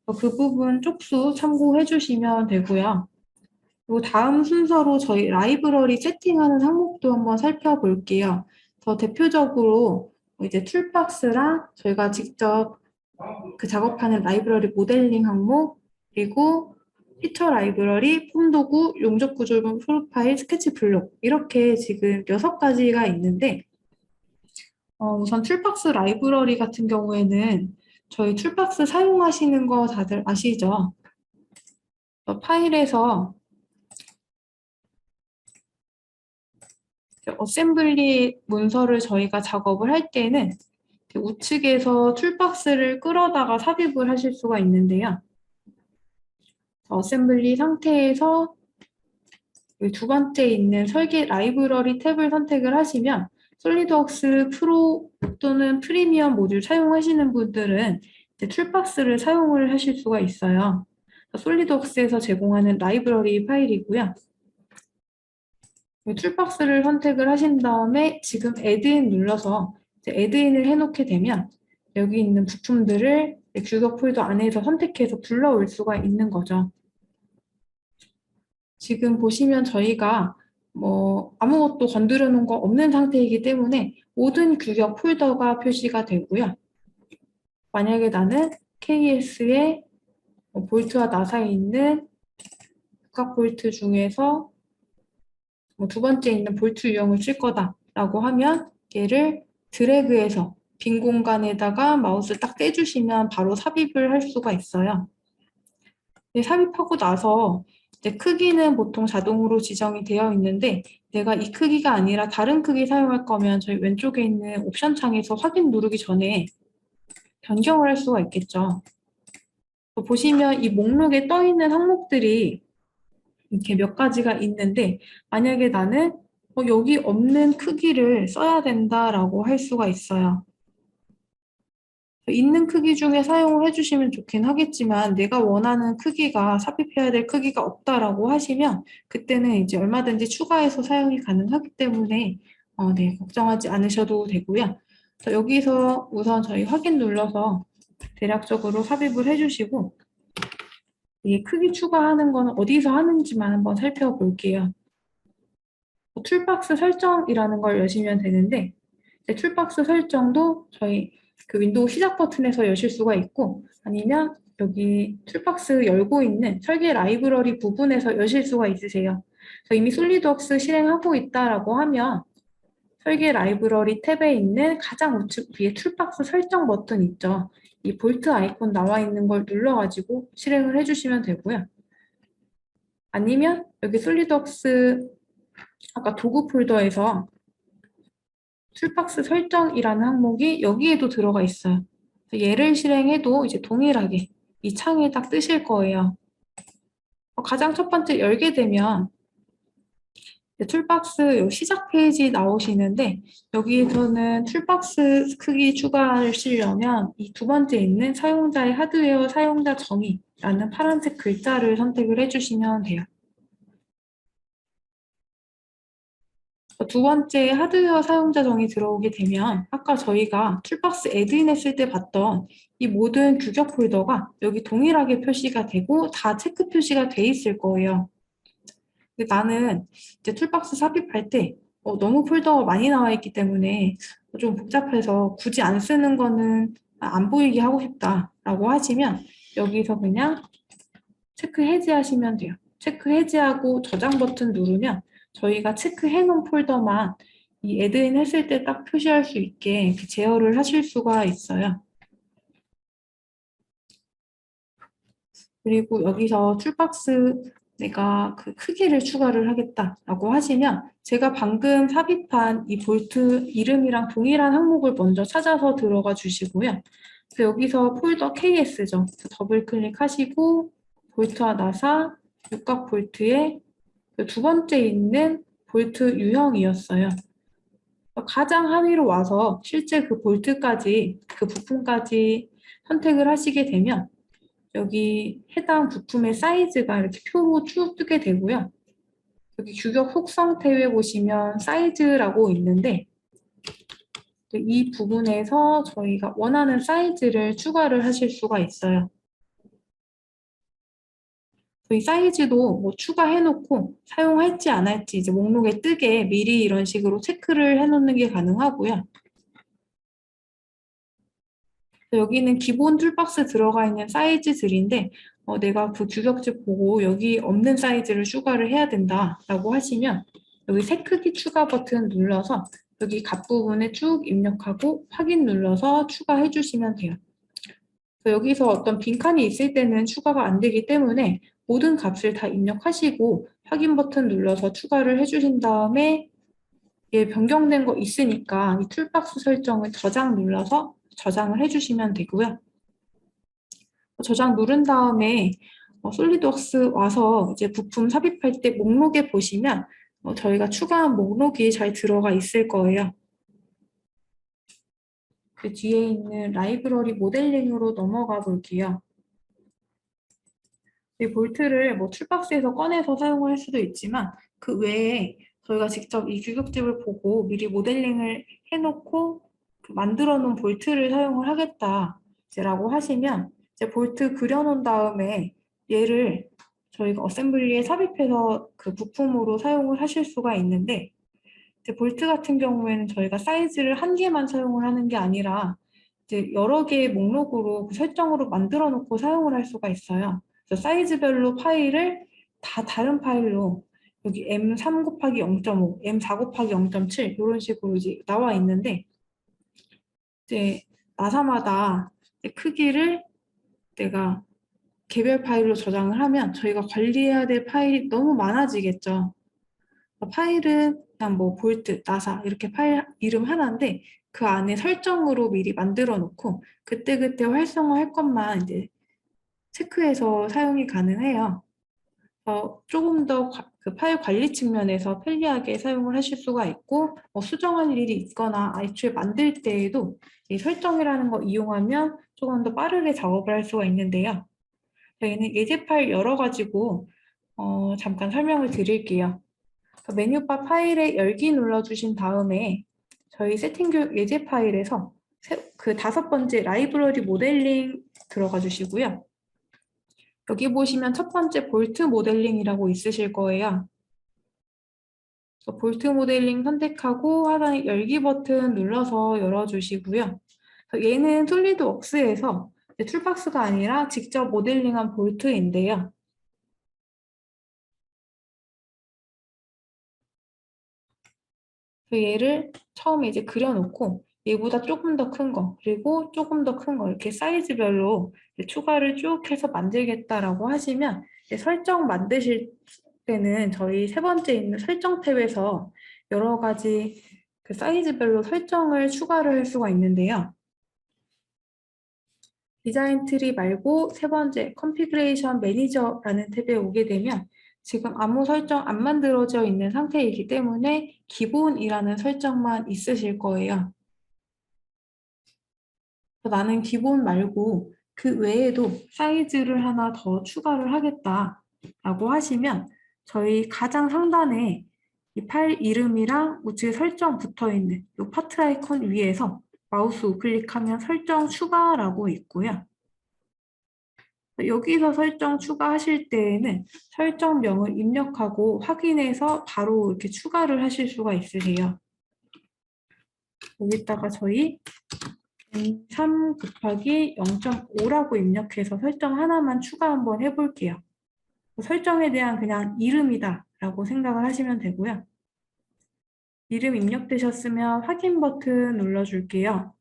그 부분 쪽수 참고해 주시면 되고요. 그리고 다음 순서로 저희 라이브러리 세팅하는 항목도 한번 살펴볼게요. 더 대표적으로 이제 툴박스랑 저희가 직접 그 작업하는 라이브러리 모델링 항목, 그리고 피처 라이브러리, 폼 도구, 용접 구조 프로파일, 스케치 블록 이렇게 지금 6가지가 있는데 우선 툴박스 라이브러리 같은 경우에는 저희 툴박스 사용하시는 거 다들 아시죠? 파일에서 어셈블리 문서를 저희가 작업을 할 때는 우측에서 툴박스를 끌어다가 삽입을 하실 수가 있는데요. 어셈블리 상태에서 두 번째 있는 설계 라이브러리 탭을 선택을 하시면 솔리드웍스 프로 또는 프리미엄 모듈 사용하시는 분들은 이제 툴박스를 사용을 하실 수가 있어요. 솔리드웍스에서 제공하는 라이브러리 파일이고요. 툴박스를 선택을 하신 다음에 지금 애드인 눌러서 애드인을 해놓게 되면 여기 있는 부품들을 규격 폴더 안에서 선택해서 불러올 수가 있는 거죠. 지금 보시면 저희가 아무것도 건드려 놓은 거 없는 상태이기 때문에 모든 규격 폴더가 표시가 되고요. 만약에 나는 KS의 볼트와 나사에 있는 육각 볼트 중에서 두 번째 있는 볼트 유형을 쓸 거다라고 하면 얘를 드래그해서 빈 공간에다가 마우스 딱 떼주시면 바로 삽입을 할 수가 있어요. 삽입하고 나서 이제 크기는 보통 자동으로 지정이 되어 있는데 내가 이 크기가 아니라 다른 크기 사용할 거면 저희 왼쪽에 있는 옵션 창에서 확인 누르기 전에 변경을 할 수가 있겠죠. 보시면 이 목록에 떠 있는 항목들이 이렇게 몇 가지가 있는데 만약에 나는 여기 없는 크기를 써야 된다라고 할 수가 있어요. 있는 크기 중에 사용을 해주시면 좋긴 하겠지만 내가 원하는 크기가 삽입해야 될 크기가 없다라고 하시면 그때는 이제 얼마든지 추가해서 사용이 가능하기 때문에 네, 걱정하지 않으셔도 되고요. 여기서 우선 저희 확인 눌러서 대략적으로 삽입을 해주시고 이 크기 추가하는 거는 어디서 하는지만 한번 살펴볼게요. 툴박스 설정이라는 걸 여시면 되는데 툴박스 설정도 저희 그 윈도우 시작 버튼에서 여실 수가 있고 아니면 여기 툴박스 열고 있는 설계 라이브러리 부분에서 여실 수가 있으세요. 이미 솔리드웍스 실행하고 있다라고 하면 설계 라이브러리 탭에 있는 가장 우측 위에 툴박스 설정 버튼 있죠. 이 볼트 아이콘 나와 있는 걸 눌러가지고 실행을 해주시면 되고요. 아니면 여기 솔리드웍스 아까 도구 폴더에서 툴박스 설정이라는 항목이 여기에도 들어가 있어요. 얘를 실행해도 이제 동일하게 이 창에 딱 뜨실 거예요. 가장 첫 번째 열게 되면 툴박스 시작 페이지 나오시는데 여기에서는 툴박스 크기 추가하시려면 이 두 번째 있는 사용자의 하드웨어 사용자 정의라는 파란색 글자를 선택을 해주시면 돼요. 두 번째 하드웨어 사용자 정의 들어오게 되면 아까 저희가 툴박스 애드인 했을 때 봤던 이 모든 규격 폴더가 여기 동일하게 표시가 되고 다 체크 표시가 돼 있을 거예요. 근데 나는 이제 툴박스 삽입할 때 너무 폴더가 많이 나와 있기 때문에 좀 복잡해서 굳이 안 쓰는 거는 안 보이게 하고 싶다라고 하시면 여기서 그냥 체크 해제하시면 돼요. 체크 해제하고 저장 버튼 누르면 저희가 체크해 놓은 폴더만 이 애드인 했을 때 딱 표시할 수 있게 이렇게 제어를 하실 수가 있어요. 그리고 여기서 툴박스 내가 그 크기를 추가를 하겠다라고 하시면 제가 방금 삽입한 이 볼트 이름이랑 동일한 항목을 먼저 찾아서 들어가 주시고요. 그래서 여기서 폴더 KS죠. 더블 클릭하시고 볼트와 나사, 육각 볼트에 두 번째 있는 볼트 유형이었어요. 가장 하위로 와서 실제 그 볼트까지, 그 부품까지 선택을 하시게 되면 여기 해당 부품의 사이즈가 이렇게 표로 쭉 뜨게 되고요. 여기 규격 속성 탭에 보시면 사이즈라고 있는데 이 부분에서 저희가 원하는 사이즈를 추가를 하실 수가 있어요. 저희 사이즈도 뭐 추가해놓고 사용할지 안 할지 이제 목록에 뜨게 미리 이런 식으로 체크를 해놓는 게 가능하고요. 여기는 기본 툴박스 들어가 있는 사이즈들인데 내가 그 규격지 보고 여기 없는 사이즈를 추가를 해야 된다라고 하시면 여기 새 크기 추가 버튼 눌러서 여기 값 부분에 쭉 입력하고 확인 눌러서 추가해 주시면 돼요. 여기서 어떤 빈칸이 있을 때는 추가가 안 되기 때문에 모든 값을 다 입력하시고 확인 버튼 눌러서 추가를 해주신 다음에 얘 변경된 거 있으니까 이 툴박스 설정을 저장 눌러서 저장을 해주시면 되고요. 저장 누른 다음에 솔리드웍스 와서 이제 부품 삽입할 때 목록에 보시면 저희가 추가한 목록이 잘 들어가 있을 거예요. 그 뒤에 있는 라이브러리 모델링으로 넘어가 볼게요. 이 볼트를 뭐 툴박스에서 꺼내서 사용을 할 수도 있지만 그 외에 저희가 직접 이 규격집을 보고 미리 모델링을 해놓고 만들어 놓은 볼트를 사용을 하겠다라고 하시면 이제 볼트 그려놓은 다음에 얘를 저희가 어셈블리에 삽입해서 그 부품으로 사용을 하실 수가 있는데 이제 볼트 같은 경우에는 저희가 사이즈를 한 개만 사용을 하는 게 아니라 이제 여러 개의 목록으로 그 설정으로 만들어 놓고 사용을 할 수가 있어요. 그래서 사이즈별로 파일을 다 다른 파일로 여기 M3 곱하기 0.5, M4 곱하기 0.7 이런 식으로 이제 나와 있는데 이제 나사마다 이제 크기를 내가 개별 파일로 저장을 하면 저희가 관리해야 될 파일이 너무 많아지겠죠. 파일은 그냥 뭐 볼트, 나사 이렇게 파일 이름 하나인데 그 안에 설정으로 미리 만들어 놓고 그때그때 활성화할 것만 이제 체크해서 사용이 가능해요. 조금 더 그 파일 관리 측면에서 편리하게 사용을 하실 수가 있고 수정할 일이 있거나 애초에 만들 때에도 이 설정이라는 거 이용하면 조금 더 빠르게 작업을 할 수가 있는데요. 저희는 예제 파일 열어가지고 잠깐 설명을 드릴게요. 메뉴바 파일에 열기 눌러주신 다음에 저희 세팅 교육 예제 파일에서 그 5번째 라이브러리 모델링 들어가 주시고요. 여기 보시면 첫 번째 볼트 모델링이라고 있으실 거예요. 볼트 모델링 선택하고 하단에 열기 버튼 눌러서 열어주시고요. 얘는 솔리드웍스에서 툴박스가 아니라 직접 모델링한 볼트인데요. 얘를 처음에 이제 그려놓고 얘보다 조금 더 큰 거, 그리고 조금 더 큰 거 이렇게 사이즈별로 추가를 쭉 해서 만들겠다라고 하시면 설정 만드실 때는 저희 세 번째 있는 설정 탭에서 여러 가지 그 사이즈별로 설정을 추가를 할 수가 있는데요. 디자인 트리 말고 세 번째 컨피그레이션 매니저라는 탭에 오게 되면 지금 아무 설정 안 만들어져 있는 상태이기 때문에 기본이라는 설정만 있으실 거예요. 나는 기본 말고 그 외에도 사이즈를 하나 더 추가를 하겠다라고 하시면 저희 가장 상단에 이 파일 이름이랑 우측에 설정 붙어 있는 이 파트 아이콘 위에서 마우스 우클릭하면 설정 추가라고 있고요. 여기서 설정 추가하실 때에는 설정명을 입력하고 확인해서 바로 이렇게 추가를 하실 수가 있으세요. 여기다가 저희 3 곱하기 0.5라고 입력해서 설정 하나만 추가 한번 해볼게요. 설정에 대한 그냥 이름이다 라고 생각을 하시면 되고요. 이름 입력되셨으면 확인 버튼 눌러줄게요.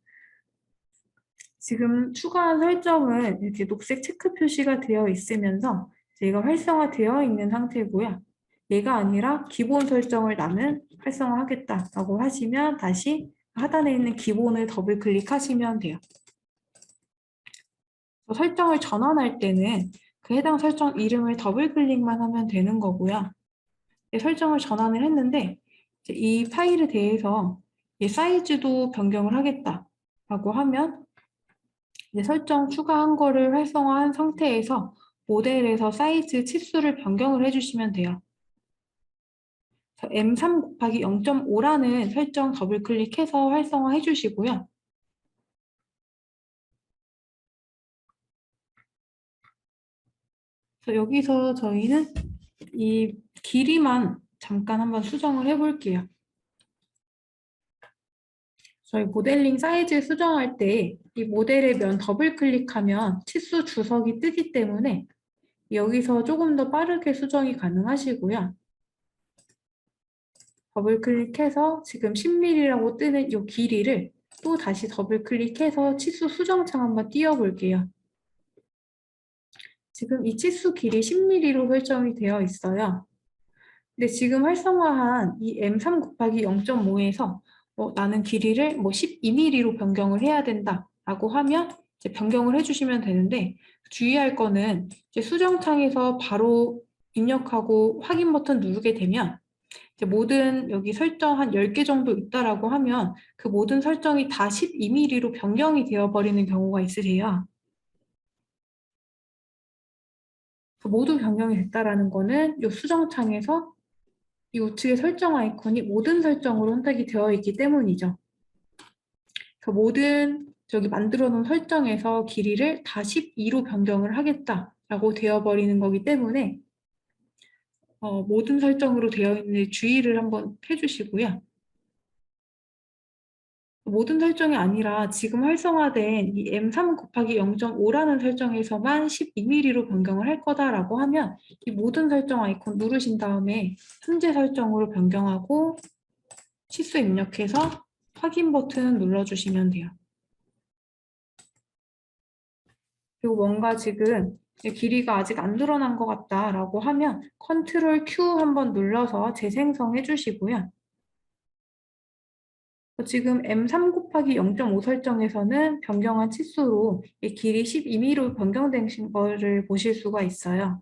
지금 추가한 설정은 이렇게 녹색 체크 표시가 되어 있으면서 얘가 활성화되어 있는 상태고요. 얘가 아니라 기본 설정을 나는 활성화하겠다라고 하시면 다시 하단에 있는 기본을 더블 클릭하시면 돼요. 설정을 전환할 때는 그 해당 설정 이름을 더블 클릭만 하면 되는 거고요. 설정을 전환을 했는데 이 파일에 대해서 사이즈도 변경을 하겠다라고 하면 이제 설정 추가한 거를 활성화한 상태에서 모델에서 사이즈 치수를 변경을 해주시면 돼요. M3 곱하기 0.5라는 설정 더블 클릭해서 활성화해 주시고요. 그래서 여기서 저희는 이 길이만 잠깐 한번 수정을 해볼게요. 저희 모델링 사이즈 수정할 때 이 모델의 면 더블 클릭하면 치수 주석이 뜨기 때문에 여기서 조금 더 빠르게 수정이 가능하시고요. 더블 클릭해서 지금 10mm라고 뜨는 이 길이를 또 다시 더블 클릭해서 치수 수정창 한번 띄워볼게요. 지금 이 치수 길이 10mm로 설정이 되어 있어요. 근데 지금 활성화한 이 M3 곱하기 0.5에서 나는 길이를 12mm로 변경을 해야 된다라고 하면 이제 변경을 해주시면 되는데 주의할 거는 이제 수정창에서 바로 입력하고 확인 버튼 누르게 되면 이제 모든 여기 설정 한 10개 정도 있다라고 하면 그 모든 설정이 다 12mm로 변경이 되어 버리는 경우가 있으세요. 그 모두 변경이 됐다라는 거는 이 수정창에서 이 우측의 설정 아이콘이 모든 설정으로 선택이 되어 있기 때문이죠. 그 모든 저기 만들어 놓은 설정에서 길이를 다 12로 변경을 하겠다라고 되어버리는 거기 때문에 모든 설정으로 되어 있는 주의를 한번 해주시고요. 모든 설정이 아니라 지금 활성화된 이 M3 곱하기 0.5라는 설정에서만 12mm로 변경을 할 거다라고 하면 이 모든 설정 아이콘 누르신 다음에 현재 설정으로 변경하고 치수 입력해서 확인 버튼 눌러주시면 돼요. 그리고 뭔가 지금 길이가 아직 안 드러난 것 같다라고 하면 컨트롤 Q 한번 눌러서 재생성해 주시고요. 지금 M3 곱하기 0.5 설정에서는 변경한 치수로 길이 12mm로 변경된 거를 보실 수가 있어요.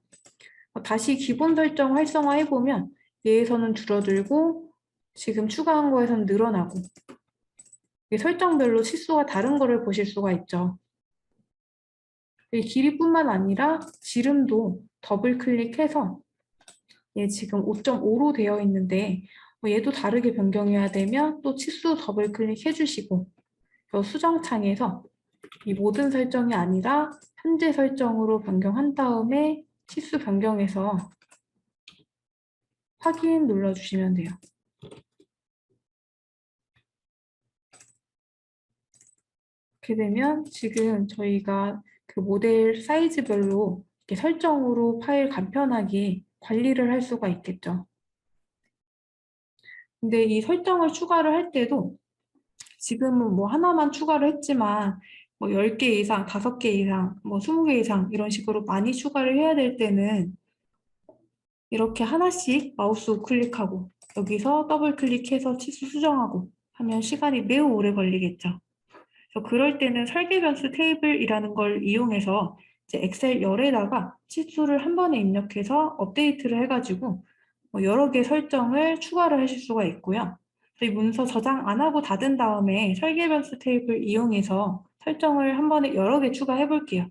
다시 기본 설정 활성화해보면 얘에서는 줄어들고 지금 추가한 거에서는 늘어나고 설정별로 치수가 다른 거를 보실 수가 있죠. 이 길이뿐만 아니라 지름도 더블 클릭해서 얘 지금 5.5로 되어 있는데 얘도 다르게 변경해야 되면 또 치수 더블 클릭해 주시고 이 수정창에서 이 모든 설정이 아니라 현재 설정으로 변경한 다음에 치수 변경해서 확인 눌러주시면 돼요. 이렇게 되면 지금 저희가 그 모델 사이즈별로 이렇게 설정으로 파일 간편하게 관리를 할 수가 있겠죠. 근데 이 설정을 추가를 할 때도 지금은 뭐 하나만 추가를 했지만 뭐 10개 이상, 5개 이상, 뭐 20개 이상 이런 식으로 많이 추가를 해야 될 때는 이렇게 하나씩 마우스 우클릭하고 여기서 더블 클릭해서 치수 수정하고 하면 시간이 매우 오래 걸리겠죠. 그래서 그럴 때는 설계 변수 테이블이라는 걸 이용해서 이제 엑셀 열에다가 치수를 한 번에 입력해서 업데이트를 해가지고 뭐 여러 개 설정을 추가를 하실 수가 있고요. 이 문서 저장 안 하고 닫은 다음에 설계 변수 테이블 이용해서 설정을 한 번에 여러 개 추가해 볼게요.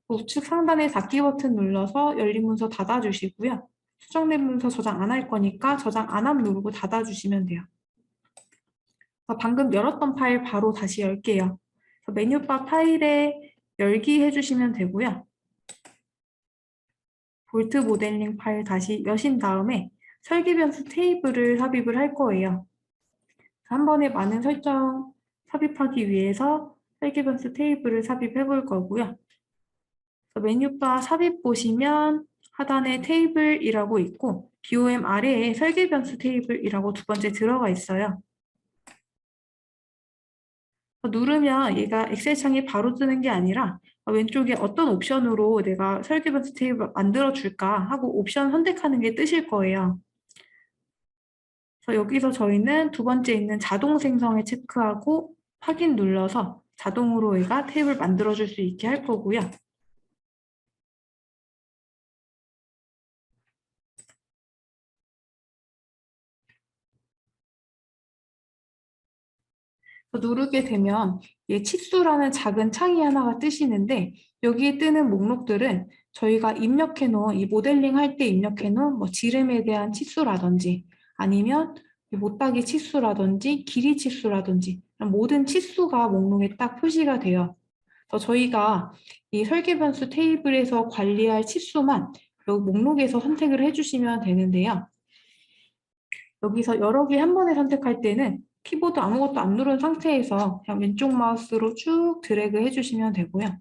우측 상단에 닫기 버튼 눌러서 열린 문서 닫아주시고요. 수정된 문서 저장 안 할 거니까 저장 안 함 누르고 닫아주시면 돼요. 방금 열었던 파일 바로 다시 열게요. 메뉴바 파일에 열기 해주시면 되고요. 볼트 모델링 파일 다시 여신 다음에 설계 변수 테이블을 삽입을 할 거예요. 한 번에 많은 설정 삽입하기 위해서 설계 변수 테이블을 삽입해 볼 거고요. 메뉴바 삽입 보시면 하단에 테이블이라고 있고 BOM 아래에 설계 변수 테이블이라고 두 번째 들어가 있어요. 누르면 얘가 엑셀 창이 바로 뜨는 게 아니라 왼쪽에 어떤 옵션으로 내가 설계 변수 테이블 만들어 줄까 하고 옵션 선택하는 게 뜨실 거예요. 그래서 여기서 저희는 두 번째 있는 자동 생성에 체크하고 확인 눌러서 자동으로 얘가 테이블 만들어 줄 수 있게 할 거고요. 누르게 되면 얘 치수라는 작은 창이 하나가 뜨시는데 여기에 뜨는 목록들은 저희가 입력해 놓은 이 모델링 할 때 입력해 놓은 뭐 지름에 대한 치수라든지 아니면 못따기 치수라든지 길이 치수라든지 모든 치수가 목록에 딱 표시가 돼요. 그래서 저희가 이 설계 변수 테이블에서 관리할 치수만 여기 목록에서 선택을 해주시면 되는데요. 여기서 여러 개 한 번에 선택할 때는 키보드 아무것도 안 누른 상태에서 그냥 왼쪽 마우스로 쭉 드래그 해주시면 되고요.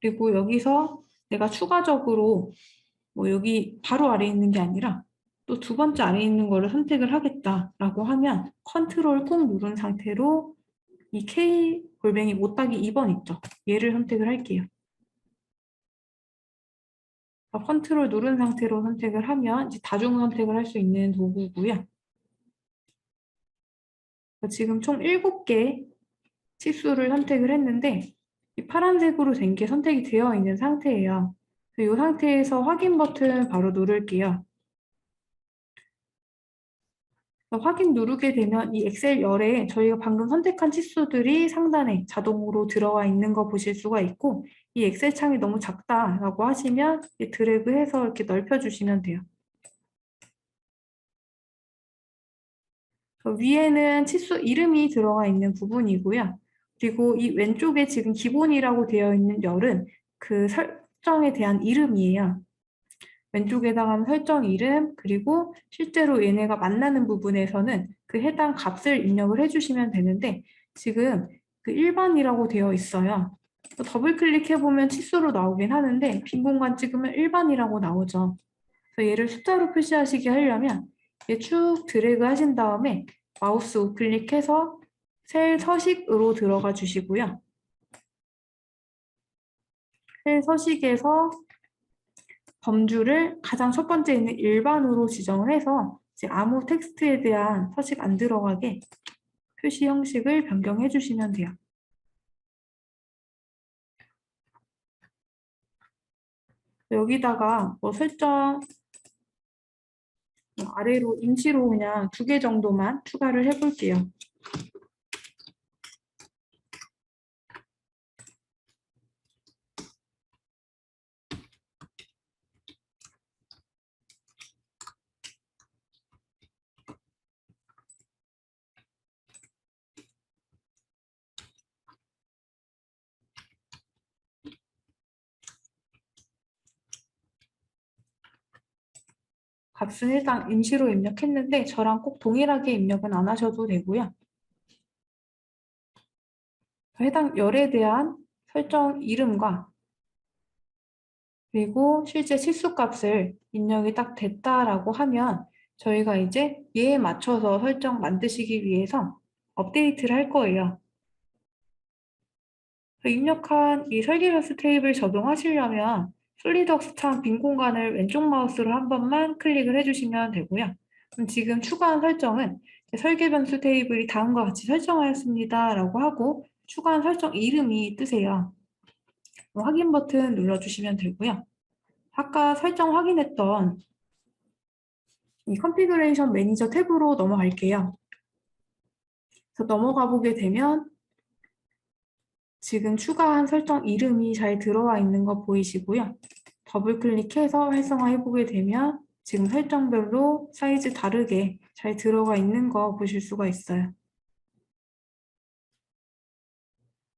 그리고 여기서 내가 추가적으로 뭐 여기 바로 아래에 있는 게 아니라 또 두 번째 아래에 있는 거를 선택을 하겠다라고 하면 컨트롤 꾹 누른 상태로 이 K 골뱅이 못따기 2번 있죠? 얘를 선택을 할게요. 컨트롤 누른 상태로 선택을 하면 이제 다중 선택을 할 수 있는 도구고요. 지금 총 7개 치수를 선택을 했는데 이 파란색으로 된 게 선택이 되어 있는 상태예요. 이 상태에서 확인 버튼 바로 누를게요. 확인 누르게 되면 이 엑셀 열에 저희가 방금 선택한 치수들이 상단에 자동으로 들어와 있는 거 보실 수가 있고 이 엑셀 창이 너무 작다라고 하시면 드래그해서 이렇게 넓혀주시면 돼요. 위에는 치수 이름이 들어가 있는 부분이고요. 그리고 이 왼쪽에 지금 기본이라고 되어 있는 열은 그 설정에 대한 이름이에요. 왼쪽에다가 설정 이름, 그리고 실제로 얘네가 만나는 부분에서는 그 해당 값을 입력을 해주시면 되는데 지금 그 일반이라고 되어 있어요. 더블 클릭해보면 치수로 나오긴 하는데 빈 공간 찍으면 일반이라고 나오죠. 그래서 얘를 숫자로 표시하시게 하려면 얘 쭉 드래그 하신 다음에 마우스 우클릭해서 셀 서식으로 들어가 주시고요. 셀 서식에서 범주를 가장 첫 번째 있는 일반으로 지정을 해서 이제 아무 텍스트에 대한 서식 안 들어가게 표시 형식을 변경해 주시면 돼요. 여기다가 뭐 설정 아래로 임시로 그냥 2개 정도만 추가를 해볼게요. 값은 일단 임시로 입력했는데 저랑 꼭 동일하게 입력은 안 하셔도 되고요. 해당 열에 대한 설정 이름과 그리고 실제 치수값을 입력이 딱 됐다라고 하면 저희가 이제 얘에 맞춰서 설정 만드시기 위해서 업데이트를 할 거예요. 입력한 이 설계변수 테이블 적용하시려면 솔리드웍스 창 빈 공간을 왼쪽 마우스로 한 번만 클릭을 해주시면 되고요. 그럼 지금 추가한 설정은 설계변수 테이블이 다음과 같이 설정하였습니다 라고 하고 추가한 설정 이름이 뜨세요. 확인 버튼 눌러주시면 되고요. 아까 설정 확인했던 이 컨피그레이션 매니저 탭으로 넘어갈게요. 그래서 넘어가 보게 되면 지금 추가한 설정 이름이 잘 들어와 있는 거 보이시고요. 더블 클릭해서 활성화해 보게 되면 지금 설정별로 사이즈 다르게 잘 들어가 있는 거 보실 수가 있어요.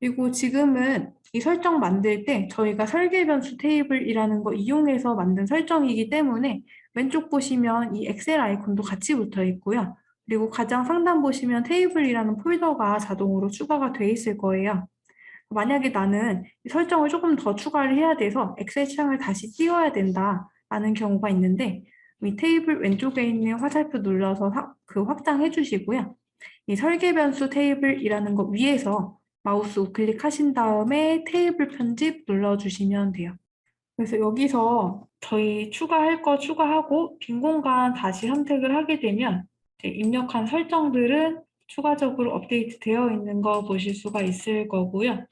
그리고 지금은 이 설정 만들 때 저희가 설계 변수 테이블이라는 거 이용해서 만든 설정이기 때문에 왼쪽 보시면 이 엑셀 아이콘도 같이 붙어 있고요. 그리고 가장 상단 보시면 테이블이라는 폴더가 자동으로 추가가 돼 있을 거예요. 만약에 나는 이 설정을 조금 더 추가를 해야 돼서 엑셀 창을 다시 띄워야 된다라는 경우가 있는데 이 테이블 왼쪽에 있는 화살표 눌러서 확장해 주시고요. 이 설계 변수 테이블이라는 거 위에서 마우스 우클릭 하신 다음에 테이블 편집 눌러주시면 돼요. 그래서 여기서 저희 추가할 거 추가하고 빈 공간 다시 선택을 하게 되면 입력한 설정들은 추가적으로 업데이트 되어 있는 거 보실 수가 있을 거고요.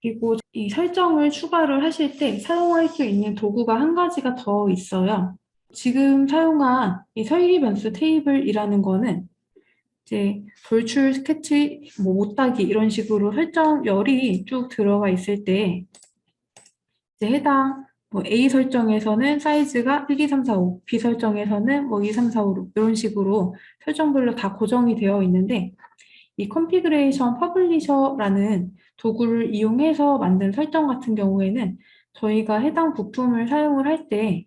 그리고 이 설정을 추가를 하실 때 사용할 수 있는 도구가 한 가지가 더 있어요. 지금 사용한 이 설계 변수 테이블이라는 거는 이제 돌출, 스케치, 뭐 못따기 이런 식으로 설정열이 쭉 들어가 있을 때 이제 해당 뭐 A 설정에서는 사이즈가 1, 2, 3, 4, 5, B 설정에서는 뭐 2, 3, 4, 5 이런 식으로 설정별로 다 고정이 되어 있는데 이 컨피그레이션 퍼블리셔라는 도구를 이용해서 만든 설정 같은 경우에는 저희가 해당 부품을 사용을 할 때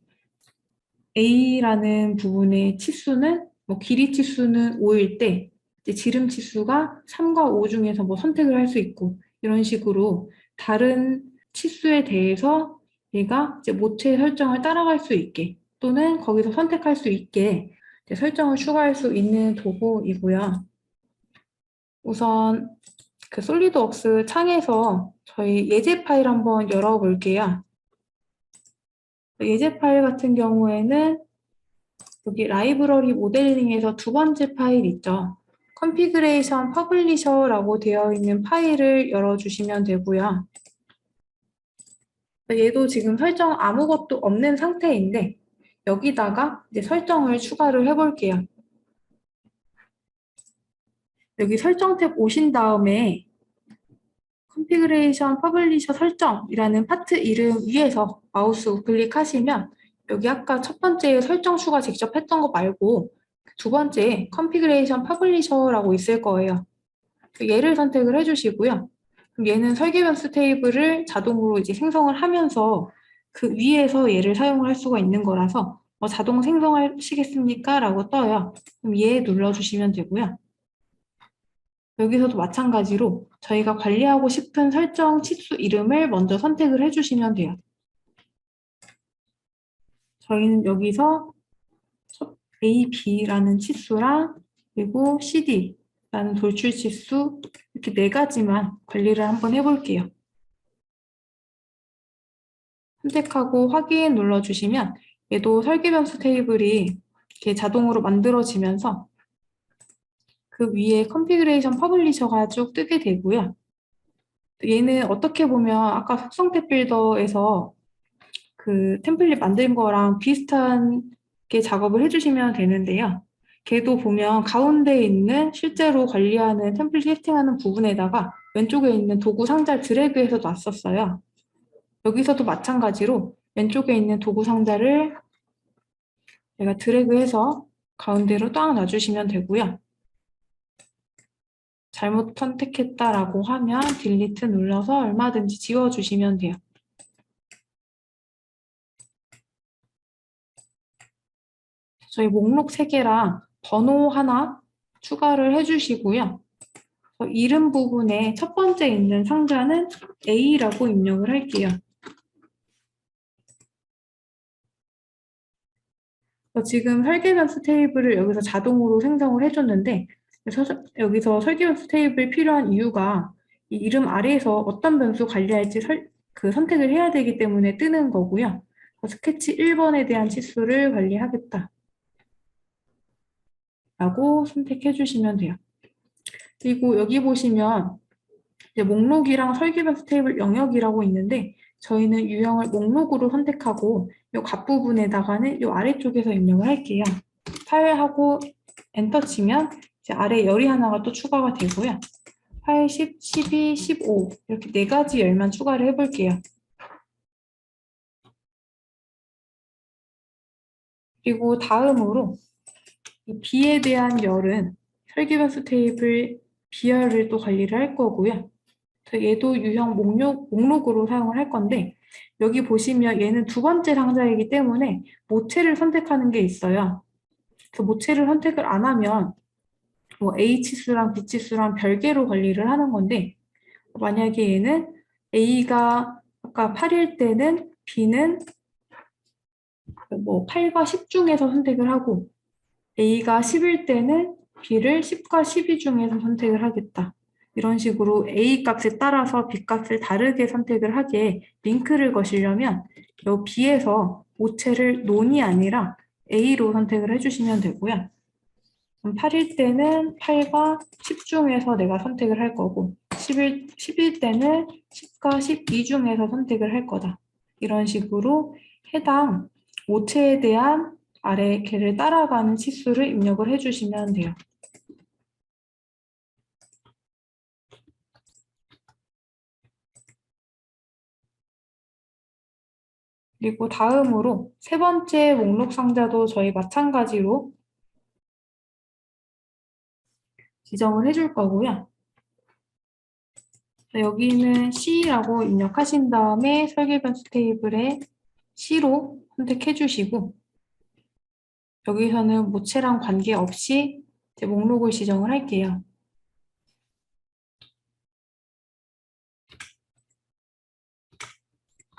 A라는 부분의 치수는 길이 치수는 5일 때 이제 지름 치수가 3과 5 중에서 선택을 할 수 있고 이런 식으로 다른 치수에 대해서 얘가 이제 모체 설정을 따라갈 수 있게 또는 거기서 선택할 수 있게 이제 설정을 추가할 수 있는 도구이고요. 우선 그 솔리드웍스 창에서 저희 예제 파일 한번 열어볼게요. 예제 파일 같은 경우에는 여기 라이브러리 모델링에서 두 번째 파일 있죠. 컨피그레이션 퍼블리셔라고 되어 있는 파일을 열어주시면 되고요. 얘도 지금 설정 아무것도 없는 상태인데 여기다가 이제 설정을 추가를 해볼게요. 여기 설정 탭 오신 다음에 컨피그레이션 퍼블리셔 설정이라는 파트 이름 위에서 마우스 우클릭하시면 여기 아까 첫 번째 설정 추가 직접 했던 거 말고 두 번째 컨피그레이션 퍼블리셔라고 있을 거예요. 얘를 선택을 해주시고요. 그럼 얘는 설계 변수 테이블을 자동으로 이제 생성을 하면서 그 위에서 얘를 사용을 할 수가 있는 거라서 자동 생성하시겠습니까? 라고 떠요. 그럼 얘 눌러주시면 되고요. 여기서도 마찬가지로 저희가 관리하고 싶은 설정 치수 이름을 먼저 선택을 해주시면 돼요. 저희는 여기서 A, B라는 치수랑 그리고 CD라는 돌출 치수 이렇게 네 가지만 관리를 한번 해볼게요. 선택하고 확인 눌러주시면 얘도 설계 변수 테이블이 이렇게 자동으로 만들어지면서 그 위에 컨피그레이션 퍼블리셔가 쭉 뜨게 되고요. 얘는 어떻게 보면 아까 속성 탭 빌더에서 그 템플릿 만든 거랑 비슷하게 작업을 해주시면 되는데요. 걔도 보면 가운데 있는 실제로 관리하는 템플릿 세팅하는 부분에다가 왼쪽에 있는 도구 상자를 드래그해서 놨었어요. 여기서도 마찬가지로 왼쪽에 있는 도구 상자를 제가 드래그해서 가운데로 딱 놔주시면 되고요. 잘못 선택했다라고 하면 딜리트 눌러서 얼마든지 지워주시면 돼요. 저희 목록 3개랑 번호 하나 추가를 해주시고요. 이름 부분에 첫 번째 있는 상자는 A라고 입력을 할게요. 지금 설계변수 테이블을 여기서 자동으로 생성을 해줬는데 여기서 설계변수 테이블 필요한 이유가 이 이름 아래에서 어떤 변수 관리할지 선택을 해야 되기 때문에 뜨는 거고요. 스케치 1번에 대한 치수를 관리하겠다 라고 선택해 주시면 돼요. 그리고 여기 보시면 이제 목록이랑 설계변수 테이블 영역이라고 있는데 저희는 유형을 목록으로 선택하고 이 갓부분에다가는 이 아래쪽에서 입력을 할게요. 파일하고 엔터 치면 이제 아래 열이 하나가 또 추가가 되고요. 파일 10, 12, 15 이렇게 4가지 열만 추가를 해볼게요. 그리고 다음으로 이 B에 대한 열은 설계변수 테이블 B열을 또 관리를 할 거고요. 얘도 유형 목록으로 사용을 할 건데 여기 보시면 얘는 두 번째 상자이기 때문에 모체를 선택하는 게 있어요. 그래서 모체를 선택을 안 하면 A 치수랑 B 치수랑 별개로 관리를 하는 건데 만약에 얘는 A가 아까 8일 때는 B는 8과 10 중에서 선택을 하고 A가 10일 때는 B를 10과 12 중에서 선택을 하겠다. 이런 식으로 A 값에 따라서 B 값을 다르게 선택을 하게 링크를 거시려면 이 B에서 모체를 논이 아니라 A로 선택을 해주시면 되고요. 8일 때는 8과 10 중에서 내가 선택을 할 거고 10일 때는 10과 12 중에서 선택을 할 거다. 이런 식으로 해당 모체에 대한 아래 걔를 따라가는 치수를 입력을 해주시면 돼요. 그리고 다음으로 세 번째 목록 상자도 저희 마찬가지로 지정을 해줄 거고요. 여기는 C라고 입력하신 다음에 설계 변수 테이블에 C로 선택해 주시고, 여기서는 모체랑 관계없이 이제 목록을 지정을 할게요.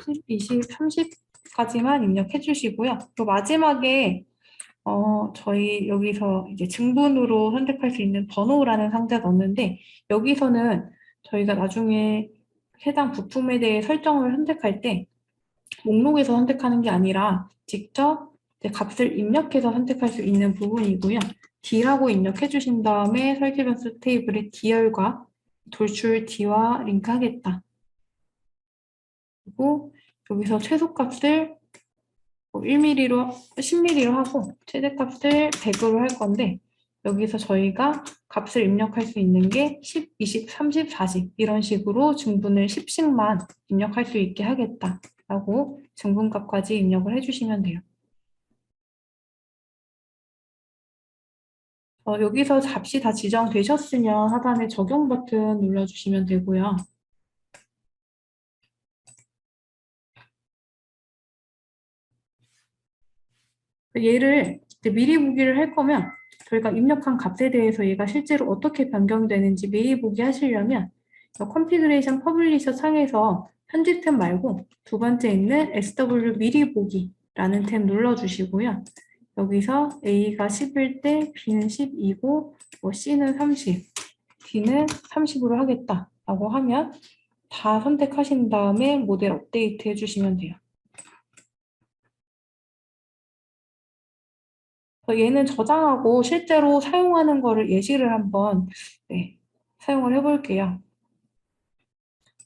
10, 20, 30까지만 입력해 주시고요. 또 마지막에 저희 여기서 이제 증분으로 선택할 수 있는 번호라는 상자 넣었는데, 여기서는 저희가 나중에 해당 부품에 대해 설정을 선택할 때 목록에서 선택하는 게 아니라 직접 이제 값을 입력해서 선택할 수 있는 부분이고요. D라고 입력해 주신 다음에 설계 변수 테이블에 D열과 돌출 D와 링크하겠다. 그리고 여기서 최소값을 1mm로, 10mm로 하고 최대값을 100으로 할 건데, 여기서 저희가 값을 입력할 수 있는 게 10, 20, 30, 40 이런 식으로 증분을 10씩만 입력할 수 있게 하겠다라고 증분값까지 입력을 해주시면 돼요. 여기서 값이 다 지정되셨으면 하단에 적용 버튼 눌러주시면 되고요. 얘를 이제 미리 보기를 할 거면 저희가 입력한 값에 대해서 얘가 실제로 어떻게 변경이 되는지 미리 보기 하시려면 컨피그레이션 퍼블리셔 창에서 편집 탭 말고 두 번째 있는 SW 미리 보기라는 탭 눌러주시고요. 여기서 A가 10일 때 B는 12고 C는 30, D는 30으로 하겠다라고 하면 다 선택하신 다음에 모델 업데이트 해주시면 돼요. 얘는 저장하고 실제로 사용하는 거를 예시를 한번 사용을 해볼게요.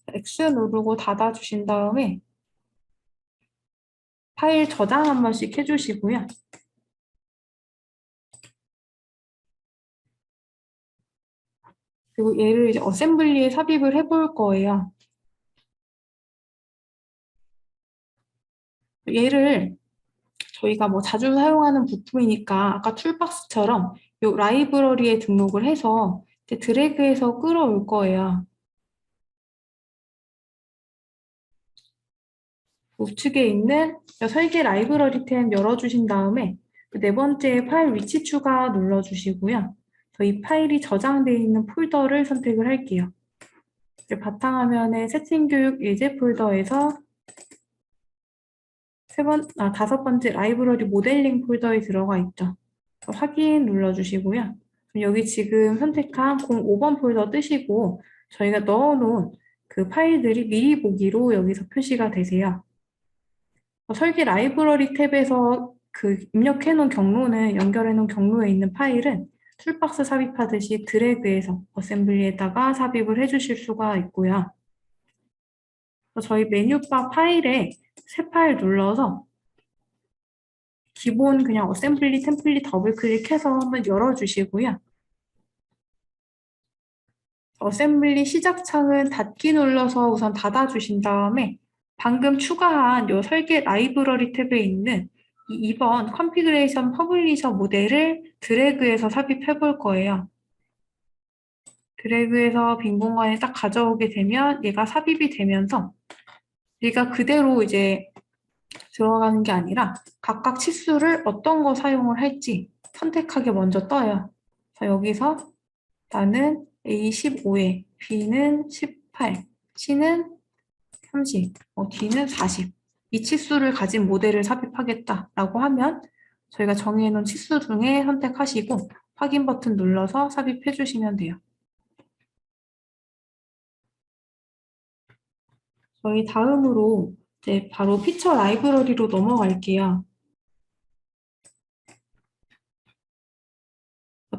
X 누르고 닫아주신 다음에 파일 저장 한 번씩 해주시고요. 그리고 얘를 이제 어셈블리에 삽입을 해볼 거예요. 얘를 저희가 뭐 자주 사용하는 부품이니까 아까 툴박스처럼 요 라이브러리에 등록을 해서 이제 드래그해서 끌어올 거예요. 우측에 있는 설계 라이브러리 탭 열어주신 다음에 네 번째 파일 위치 추가 눌러주시고요. 저희 파일이 저장되어 있는 폴더를 선택을 할게요. 바탕화면에 세팅교육 예제 폴더에서 다섯 번째 라이브러리 모델링 폴더에 들어가 있죠. 확인 눌러주시고요. 여기 지금 선택한 05번 폴더 뜨시고 저희가 넣어놓은 그 파일들이 미리 보기로 여기서 표시가 되세요. 설계 라이브러리 탭에서 그 입력해놓은 경로는 연결해놓은 경로에 있는 파일은 툴박스 삽입하듯이 드래그해서 어셈블리에다가 삽입을 해주실 수가 있고요. 저희 메뉴바 파일에 새 파일 눌러서 기본 그냥 어셈블리 템플릿 더블 클릭해서 한번 열어주시고요. 어셈블리 시작 창은 닫기 눌러서 우선 닫아주신 다음에 방금 추가한 요 설계 라이브러리 탭에 있는 이 2번 컨피그레이션 퍼블리셔 모델을 드래그해서 삽입해 볼 거예요. 드래그해서 빈 공간에 딱 가져오게 되면 얘가 삽입이 되면서 얘가 그대로 이제 들어가는 게 아니라 각각 치수를 어떤 거 사용을 할지 선택하게 먼저 떠요. 그래서 여기서 나는 A15에 B는 18, C는 30, D는 40. 이 치수를 가진 모델을 삽입하겠다라고 하면 저희가 정해놓은 치수 중에 선택하시고 확인 버튼 눌러서 삽입해 주시면 돼요. 저희 다음으로 이제 바로 피처 라이브러리로 넘어갈게요.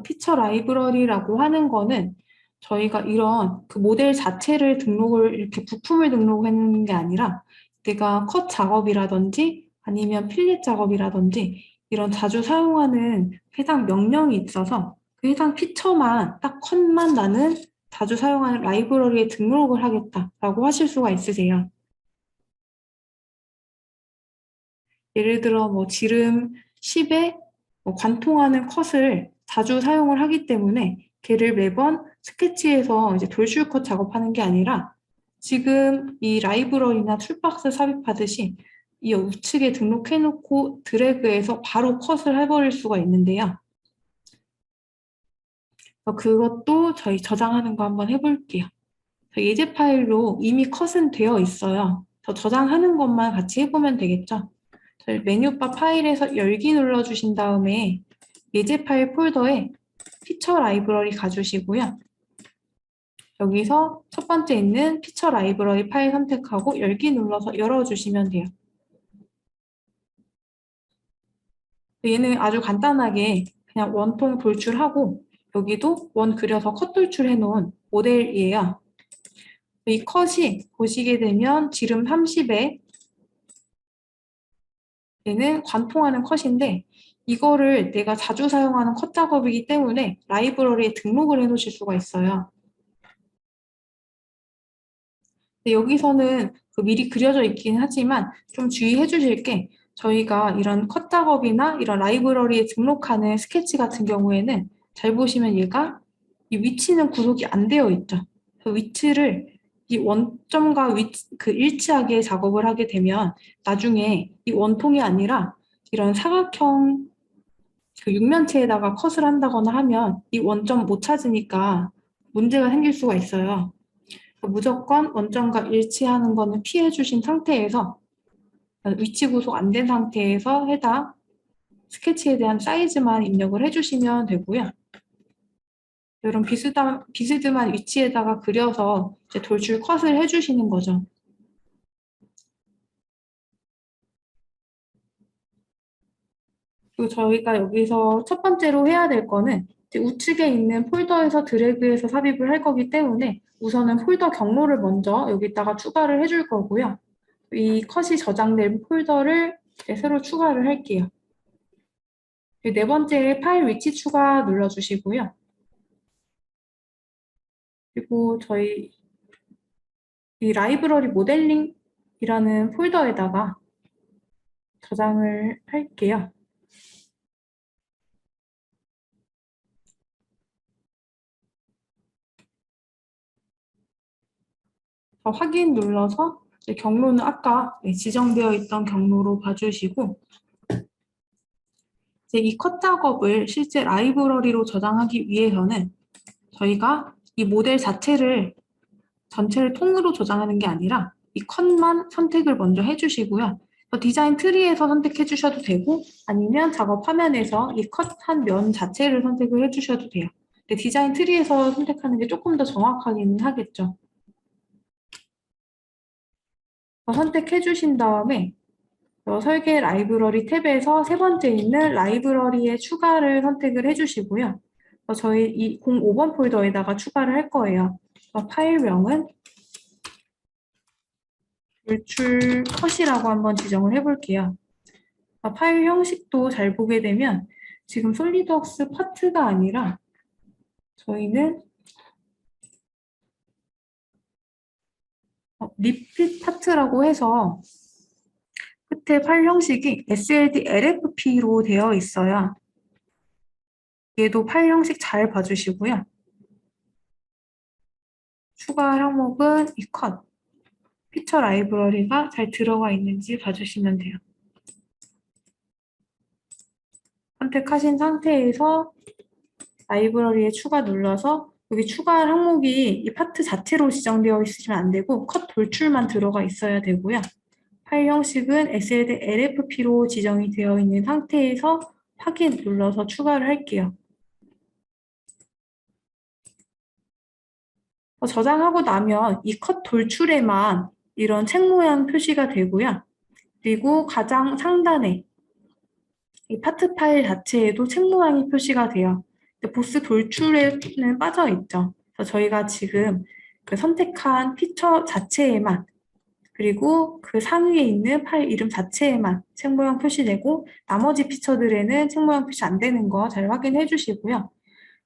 피처 라이브러리라고 하는 거는 저희가 이런 그 모델 자체를 등록을 이렇게 부품을 등록하는 게 아니라 내가 컷 작업이라든지 아니면 필렛 작업이라든지 이런 자주 사용하는 해당 명령이 있어서 그 해당 피처만 딱 컷만 나는 자주 사용하는 라이브러리에 등록을 하겠다라고 하실 수가 있으세요. 예를 들어 뭐 지름 10에 관통하는 컷을 자주 사용을 하기 때문에 걔를 매번 스케치에서 이제 돌출컷 작업하는 게 아니라 지금 이 라이브러리나 툴박스 삽입하듯이 이 우측에 등록해놓고 드래그해서 바로 컷을 해버릴 수가 있는데요. 그것도 저희 저장하는 거 한번 해볼게요. 예제 파일로 이미 컷은 되어 있어요. 저장하는 것만 같이 해보면 되겠죠. 저희 메뉴바 파일에서 열기 눌러주신 다음에 예제 파일 폴더에 피처 라이브러리 가주시고요. 여기서 첫 번째 있는 피처 라이브러리 파일 선택하고 열기 눌러서 열어주시면 돼요. 얘는 아주 간단하게 그냥 원통 돌출하고 여기도 원 그려서 컷 돌출해 놓은 모델이에요. 이 컷이 보시게 되면 지름 30에 얘는 관통하는 컷인데 이거를 내가 자주 사용하는 컷 작업이기 때문에 라이브러리에 등록을 해 놓으실 수가 있어요. 여기서는 미리 그려져 있긴 하지만 좀 주의해 주실 게 저희가 이런 컷 작업이나 이런 라이브러리에 등록하는 스케치 같은 경우에는 잘 보시면 얘가 이 위치는 구속이 안 되어 있죠. 그 위치를 이 원점과 일치하게 작업을 하게 되면 나중에 이 원통이 아니라 이런 사각형 육면체에다가 컷을 한다거나 하면 이 원점 못 찾으니까 문제가 생길 수가 있어요. 무조건 원점과 일치하는 거는 피해 주신 상태에서 위치 구속 안 된 상태에서 해당 스케치에 대한 사이즈만 입력을 해주시면 되고요. 이런 비스듬한 위치에다가 그려서 이제 돌출 컷을 해주시는 거죠. 그리고 저희가 여기서 첫 번째로 해야 될 거는 이제 우측에 있는 폴더에서 드래그해서 삽입을 할 거기 때문에 우선은 폴더 경로를 먼저 여기다가 추가를 해줄 거고요. 이 컷이 저장된 폴더를 새로 추가를 할게요. 네 번째 파일 위치 추가 눌러주시고요. 그리고 저희 이 라이브러리 모델링이라는 폴더에다가 저장을 할게요. 확인 눌러서 경로는 아까 지정되어 있던 경로로 봐주시고 이제 이 컷 작업을 실제 라이브러리로 저장하기 위해서는 저희가 이 모델 자체를 전체를 통으로 저장하는 게 아니라 이 컷만 선택을 먼저 해주시고요. 디자인 트리에서 선택해 주셔도 되고 아니면 작업 화면에서 이 컷 한 면 자체를 선택을 해 주셔도 돼요. 근데 디자인 트리에서 선택하는 게 조금 더 정확하기는 하겠죠. 선택해 주신 다음에 설계 라이브러리 탭에서 세 번째 있는 라이브러리에 추가를 선택을 해주시고요. 저희 이 05번 폴더에다가 추가를 할 거예요. 파일명은 돌출 컷이라고 한번 지정을 해볼게요. 파일 형식도 잘 보게 되면 지금 솔리드웍스 파트가 아니라 저희는 리핏 파트라고 해서 끝에 파일 형식이 SLD LFP로 되어 있어요. 얘도 파일 형식 잘 봐주시고요. 추가 항목은 이 컷, 피처 라이브러리가 잘 들어가 있는지 봐주시면 돼요. 선택하신 상태에서 라이브러리에 추가 눌러서 여기 추가 항목이 이 파트 자체로 지정되어 있으시면 안 되고 컷 돌출만 들어가 있어야 되고요. 파일 형식은 SLD LFP로 지정이 되어 있는 상태에서 확인 눌러서 추가를 할게요. 저장하고 나면 이 컷 돌출에만 이런 책 모양 표시가 되고요. 그리고 가장 상단에 이 파트 파일 자체에도 책 모양이 표시가 돼요. 보스 돌출에는 빠져 있죠. 그래서 저희가 지금 그 선택한 피처 자체에만 그리고 그 상위에 있는 파일 이름 자체에만 책 모양 표시되고 나머지 피처들에는 책 모양 표시 안 되는 거 잘 확인해 주시고요.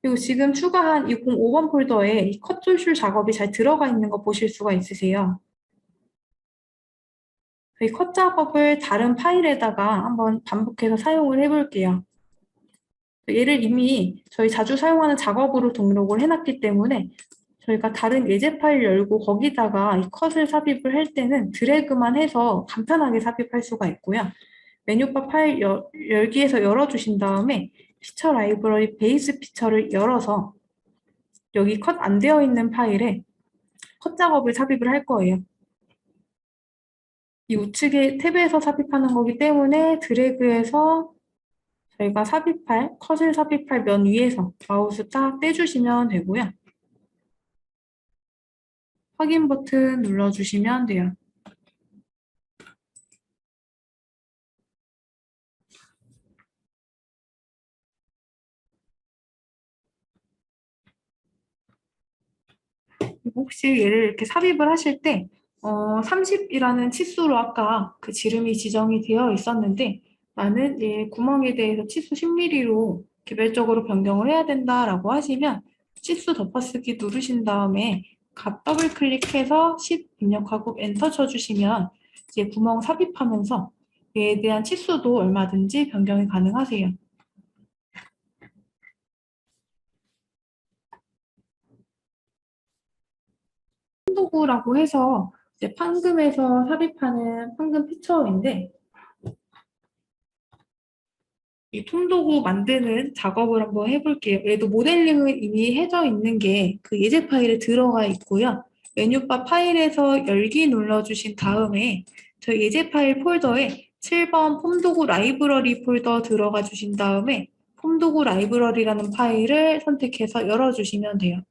그리고 지금 추가한 205번 폴더에 이 컷 돌출 작업이 잘 들어가 있는 거 보실 수가 있으세요. 이 컷 작업을 다른 파일에다가 한번 반복해서 사용을 해볼게요. 얘를 이미 저희 자주 사용하는 작업으로 등록을 해놨기 때문에 저희가 다른 예제 파일 열고 거기다가 이 컷을 삽입을 할 때는 드래그만 해서 간편하게 삽입할 수가 있고요. 메뉴바 파일 열기에서 열어주신 다음에 피처 라이브러리 베이스 피처를 열어서 여기 컷 안 되어 있는 파일에 컷 작업을 삽입을 할 거예요. 이 우측에 탭에서 삽입하는 거기 때문에 드래그해서 저희가 컷을 삽입할 면 위에서 마우스 딱 떼주시면 되고요. 확인 버튼 눌러주시면 돼요. 혹시 얘를 이렇게 삽입을 하실 때 30이라는 치수로 아까 그 지름이 지정이 되어 있었는데 나는 얘 구멍에 대해서 치수 10mm로 개별적으로 변경을 해야 된다라고 하시면 치수 덮어쓰기 누르신 다음에 값 더블 클릭해서 10 입력하고 엔터 쳐주시면 이제 구멍 삽입하면서 얘에 대한 치수도 얼마든지 변경이 가능하세요. 판도구라고 해서 이제 판금에서 삽입하는 판금 피처인데 이 통도구 만드는 작업을 한번 해볼게요. 얘도 모델링은 이미 해져 있는 게 그 예제 파일에 들어가 있고요. 메뉴바 파일에서 열기 눌러주신 다음에 저희 예제 파일 폴더에 7번 폼도구 라이브러리 폴더 들어가 주신 다음에 폼도구 라이브러리라는 파일을 선택해서 열어주시면 돼요.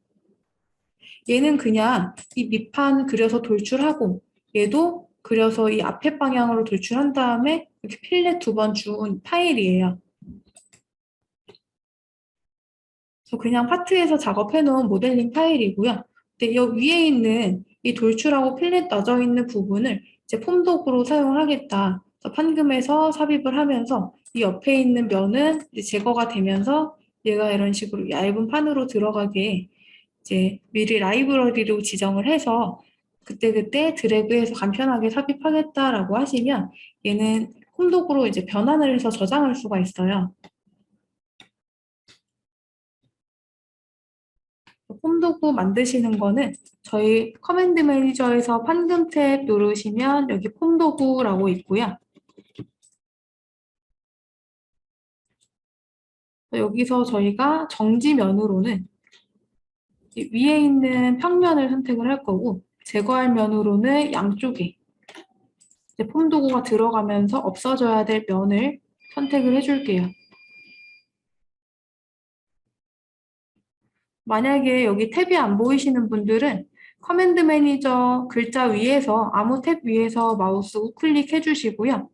얘는 그냥 이 밑판 그려서 돌출하고 얘도 그려서 이 앞에 방향으로 돌출한 다음에 이렇게 필렛 2번 준 파일이에요. 그래서 그냥 파트에서 작업해 놓은 모델링 파일이고요. 근데 이 위에 있는 이 돌출하고 필렛 넣어져 있는 부분을 이제 폼도구로 사용하겠다. 그래서 판금에서 삽입을 하면서 이 옆에 있는 면은 이제 제거가 되면서 얘가 이런 식으로 얇은 판으로 들어가게 이제 미리 라이브러리로 지정을 해서 그때그때 드래그해서 간편하게 삽입하겠다라고 하시면 얘는 홈독으로 이제 변환을 해서 저장할 수가 있어요. 홈도구 만드시는 거는 저희 커맨드 매니저에서 판금 탭 누르시면 여기 폼도구라고 있고요. 여기서 저희가 정지면으로는 위에 있는 평면을 선택을 할 거고 제거할 면으로는 양쪽에 이제 폼도구가 들어가면서 없어져야 될 면을 선택을 해줄게요. 만약에 여기 탭이 안 보이시는 분들은 커맨드 매니저 글자 위에서 아무 탭 위에서 마우스 우클릭 해주시고요.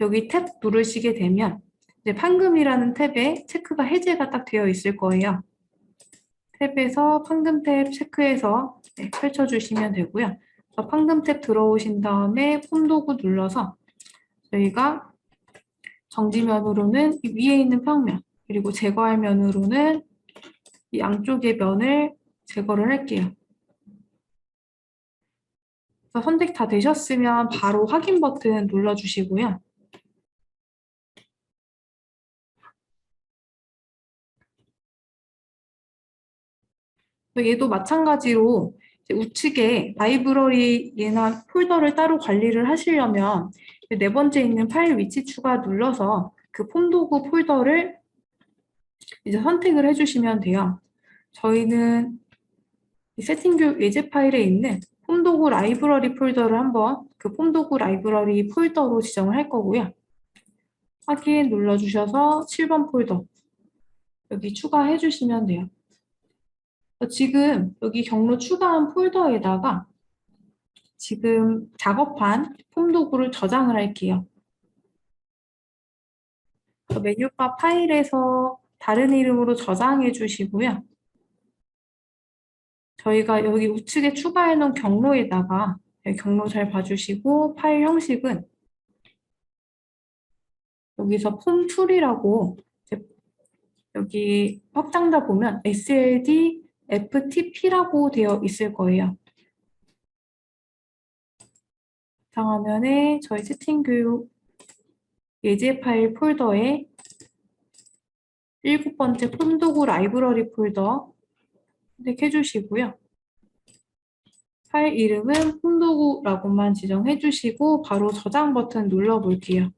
여기 탭 누르시게 되면 이제 판금이라는 탭에 체크가 해제가 딱 되어 있을 거예요. 탭에서 판금 탭 체크해서 펼쳐주시면 되고요. 판금 탭 들어오신 다음에 폼도구 눌러서 저희가 정지면으로는 이 위에 있는 평면 그리고 제거할 면으로는 이 양쪽의 면을 제거를 할게요. 그래서 선택 다 되셨으면 바로 확인 버튼 눌러주시고요. 얘도 마찬가지로 우측에 라이브러리나 폴더를 따로 관리를 하시려면 네 번째 있는 파일 위치 추가 눌러서 그 폼도구 폴더를 이제 선택을 해주시면 돼요. 저희는 이 세팅 교육 예제 파일에 있는 폼도구 라이브러리 폴더를 한번 그 폼도구 라이브러리 폴더로 지정을 할 거고요. 확인 눌러주셔서 7번 폴더 여기 추가해 주시면 돼요. 지금 여기 경로 추가한 폴더에다가 지금 작업한 폼도구를 저장을 할게요. 메뉴바 파일에서 다른 이름으로 저장해 주시고요. 저희가 여기 우측에 추가해 놓은 경로에다가 경로 잘 봐주시고 파일 형식은 여기서 폼 툴이라고 여기 확장자 보면 SLD FTP라고 되어 있을 거예요. 바탕화면에 저희 세팅 교육 예제 파일 폴더에 7번째 폼도구 라이브러리 폴더 선택해 주시고요. 파일 이름은 폼도구라고만 지정해 주시고 바로 저장 버튼 눌러 볼게요.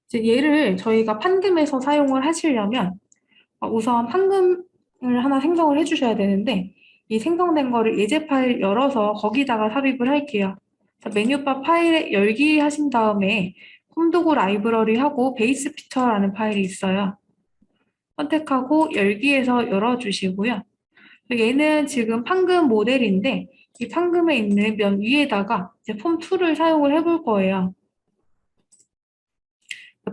이제 얘를 저희가 판금에서 사용을 하시려면 우선 판금을 하나 생성을 해주셔야 되는데 이 생성된 거를 예제 파일 열어서 거기다가 삽입을 할게요. 메뉴바 파일에 열기 하신 다음에 홈도구 라이브러리 하고 베이스 피처라는 파일이 있어요. 선택하고 열기에서 열어주시고요. 얘는 지금 판금 모델인데 이 판금에 있는 면 위에다가 이제 폼2를 사용을 해볼 거예요.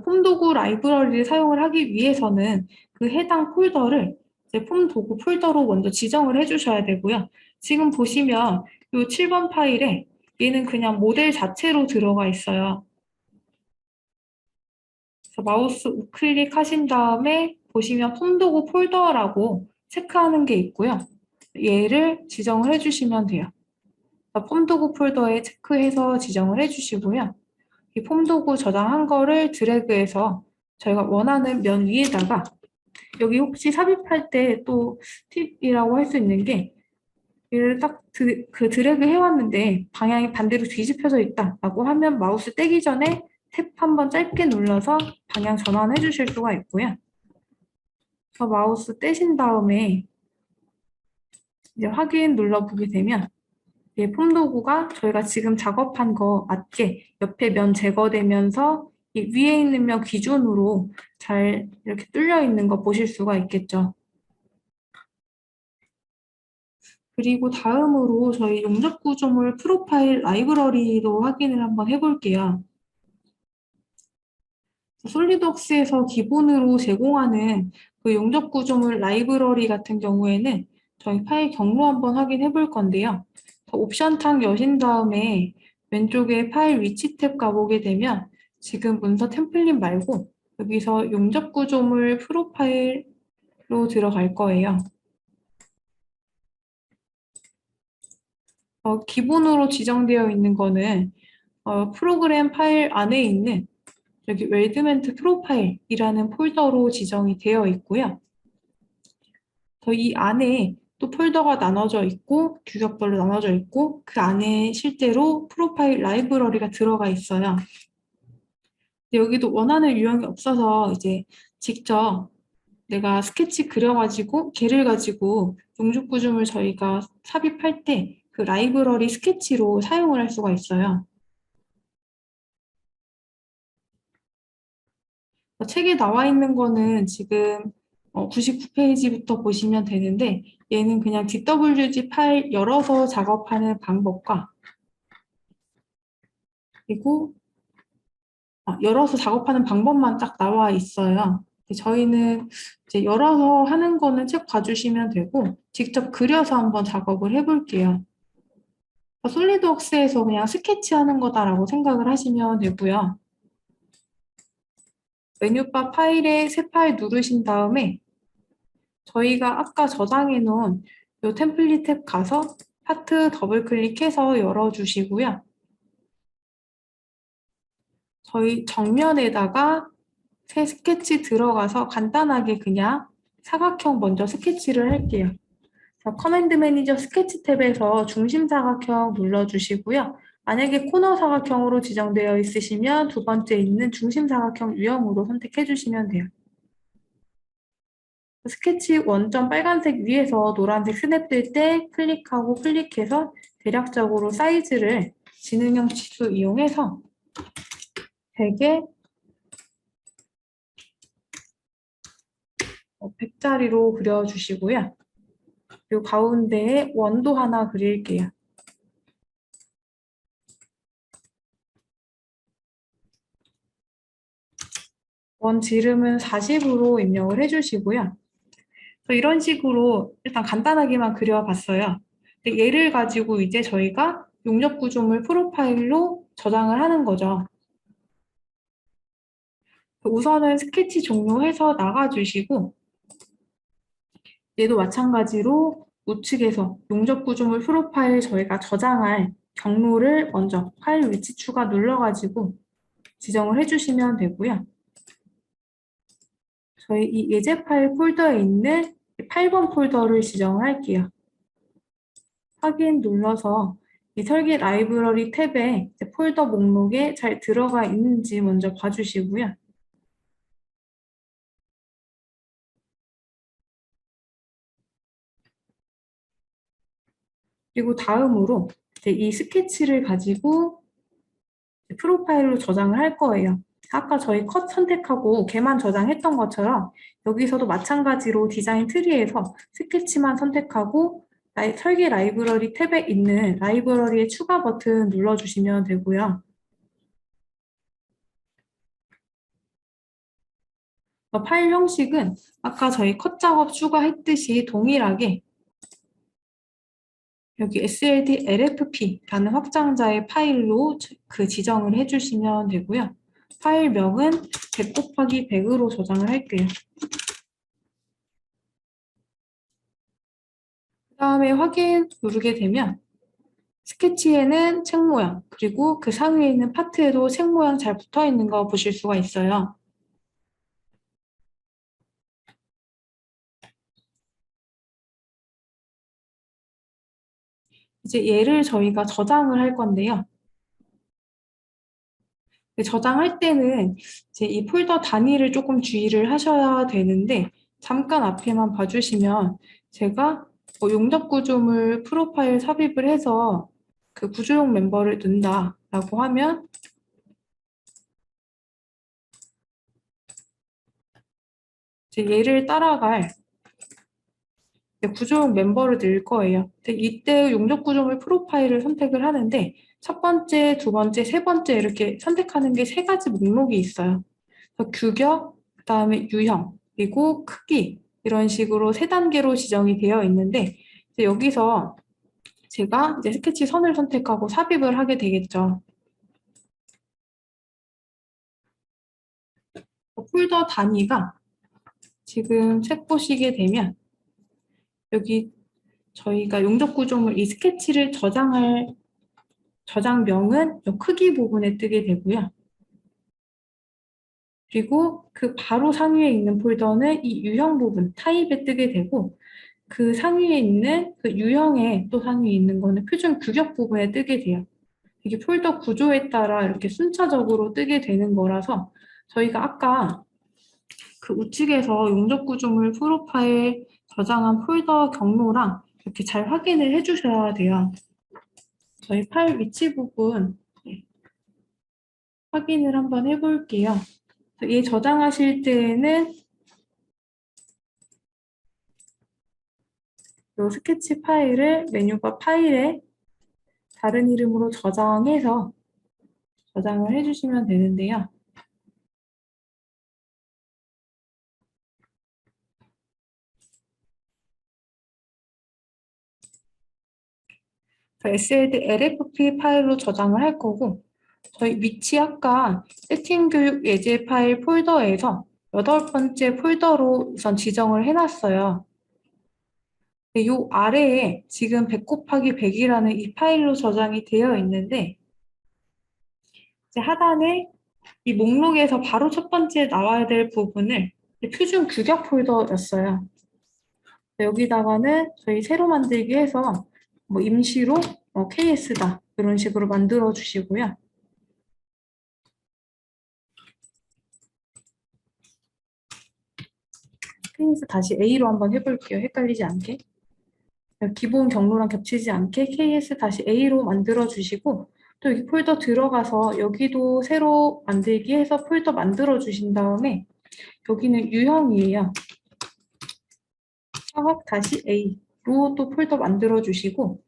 폼 도구 라이브러리를 사용을 하기 위해서는 그 해당 폴더를 이제 폼 도구 폴더로 먼저 지정을 해주셔야 되고요. 지금 보시면 이 7번 파일에 얘는 그냥 모델 자체로 들어가 있어요. 그래서 마우스 우클릭 하신 다음에 보시면 폼 도구 폴더라고 체크하는 게 있고요. 얘를 지정을 해주시면 돼요. 폼 도구 폴더에 체크해서 지정을 해주시고요. 이 폼 도구 저장한 거를 드래그해서 저희가 원하는 면 위에다가 여기 혹시 삽입할 때 또 팁이라고 할 수 있는 게 얘를 딱 그 드래그 해왔는데 방향이 반대로 뒤집혀져 있다라고 하면 마우스 떼기 전에 탭 한번 짧게 눌러서 방향 전환해 주실 수가 있고요. 그래서 마우스 떼신 다음에 이제 확인 눌러보게 되면 폼 도구가 저희가 지금 작업한 거 맞게 옆에 면 제거되면서 이 위에 있는 면 기준으로 잘 이렇게 뚫려 있는 거 보실 수가 있겠죠. 그리고 다음으로 저희 용접 구조물 프로파일 라이브러리도 확인을 한번 해볼게요. 솔리드웍스에서 기본으로 제공하는 그 용접 구조물 라이브러리 같은 경우에는 저희 파일 경로 한번 확인해 볼 건데요. 옵션 창 여신 다음에 왼쪽에 파일 위치 탭 가보게 되면 지금 문서 템플릿 말고 여기서 용접 구조물 프로파일로 들어갈 거예요. 기본으로 지정되어 있는 거는 프로그램 파일 안에 있는 여기 웰드멘트 프로파일이라는 폴더로 지정이 되어 있고요. 이 안에 또 폴더가 나눠져 있고 규격별로 나눠져 있고 그 안에 실제로 프로파일 라이브러리가 들어가 있어요. 여기도 원하는 유형이 없어서 이제 직접 내가 스케치 그려가지고 걔를 가지고 용접구조물 저희가 삽입할 때 그 라이브러리 스케치로 사용을 할 수가 있어요. 책에 나와 있는 거는 지금 99페이지부터 보시면 되는데 얘는 그냥 DWG 파일 열어서 작업하는 방법과 그리고 열어서 작업하는 방법만 딱 나와 있어요. 저희는 이제 열어서 하는 거는 책 봐주시면 되고 직접 그려서 한번 작업을 해볼게요. 솔리드웍스에서 그냥 스케치하는 거다라고 생각을 하시면 되고요. 메뉴바 파일에 새 파일 누르신 다음에 저희가 아까 저장해 놓은 이 템플릿 탭 가서 파트 더블 클릭해서 열어주시고요. 저희 정면에다가 새 스케치 들어가서 간단하게 그냥 사각형 먼저 스케치를 할게요. 커맨드 매니저 스케치 탭에서 중심 사각형 눌러주시고요. 만약에 코너 사각형으로 지정되어 있으시면 두 번째 있는 중심 사각형 유형으로 선택해 주시면 돼요. 스케치 원점 빨간색 위에서 노란색 스냅 뜰 때 클릭하고 클릭해서 대략적으로 사이즈를 지능형 치수 이용해서 100에 100짜리로 그려주시고요. 그리고 가운데에 원도 하나 그릴게요. 원 지름은 40으로 입력을 해주시고요. 이런 식으로 일단 간단하게만 그려봤어요. 얘를 가지고 이제 저희가 용접 구조물 프로파일로 저장을 하는 거죠. 우선은 스케치 종료해서 나가주시고 얘도 마찬가지로 우측에서 용접 구조물 프로파일 저희가 저장할 경로를 먼저 파일 위치 추가 눌러가지고 지정을 해주시면 되고요. 저희 이 예제 파일 폴더에 있는 8번 폴더를 지정을 할게요. 확인 눌러서 이 설계 라이브러리 탭에 폴더 목록에 잘 들어가 있는지 먼저 봐주시고요. 그리고 다음으로 이제 이 스케치를 가지고 프로파일로 저장을 할 거예요. 아까 저희 컷 선택하고 걔만 저장했던 것처럼 여기서도 마찬가지로 디자인 트리에서 스케치만 선택하고 설계 라이브러리 탭에 있는 라이브러리의 추가 버튼 눌러주시면 되고요. 파일 형식은 아까 저희 컷 작업 추가했듯이 동일하게 여기 SLD LFP라는 확장자의 파일로 그 지정을 해주시면 되고요. 파일명은 100 곱하기 100으로 저장을 할게요. 그 다음에 확인 누르게 되면 스케치에는 책 모양, 그리고 그 상위에 있는 파트에도 책 모양 잘 붙어 있는 거 보실 수가 있어요. 이제 얘를 저희가 저장을 할 건데요. 저장할 때는 이제 이 폴더 단위를 조금 주의를 하셔야 되는데 잠깐 앞에만 봐주시면 제가 용접 구조물 프로파일 삽입을 해서 그 구조용 멤버를 넣는다라고 하면 이제 얘를 따라갈 구조용 멤버를 넣을 거예요. 이때 용접 구조물 프로파일을 선택을 하는데 첫 번째, 두 번째, 세 번째 이렇게 선택하는 게 세 가지 목록이 있어요. 규격, 그다음에 유형, 그리고 크기 이런 식으로 세 단계로 지정이 되어 있는데 이제 여기서 제가 이제 스케치 선을 선택하고 삽입을 하게 되겠죠. 폴더 단위가 지금 책 보시게 되면 여기 저희가 용접 구조물 이 스케치를 저장할 저장명은 이 크기 부분에 뜨게 되고요. 그리고 그 바로 상위에 있는 폴더는 이 유형 부분, 타입에 뜨게 되고 그 상위에 있는 그 유형에 또 상위에 있는 거는 표준 규격 부분에 뜨게 돼요. 이게 폴더 구조에 따라 이렇게 순차적으로 뜨게 되는 거라서 저희가 아까 그 우측에서 용접 구조물 프로파일 저장한 폴더 경로랑 이렇게 잘 확인을 해주셔야 돼요. 저희 파일 위치 부분 확인을 한번 해볼게요. 얘 저장하실 때에는 이 스케치 파일을 메뉴바 파일에 다른 이름으로 저장해서 저장을 해주시면 되는데요. SLD LFP 파일로 저장을 할 거고 저희 위치 아까 세팅 교육 예제 파일 폴더에서 8번째 폴더로 우선 지정을 해놨어요. 이 아래에 지금 100 곱하기 100이라는 이 파일로 저장이 되어 있는데 이제 하단에 이 목록에서 바로 첫 번째 나와야 될 부분을 표준 규격 폴더였어요. 여기다가는 저희 새로 만들기 해서 뭐 임시로 KS다 이런 식으로 만들어 주시고요. KS 다시 A로 한번 해볼게요. 헷갈리지 않게. 기본 경로랑 겹치지 않게 KS 다시 A로 만들어 주시고 또 여기 폴더 들어가서 여기도 새로 만들기 해서 폴더 만들어 주신 다음에 여기는 유형이에요. 사각 다시 A로 또 폴더 만들어 주시고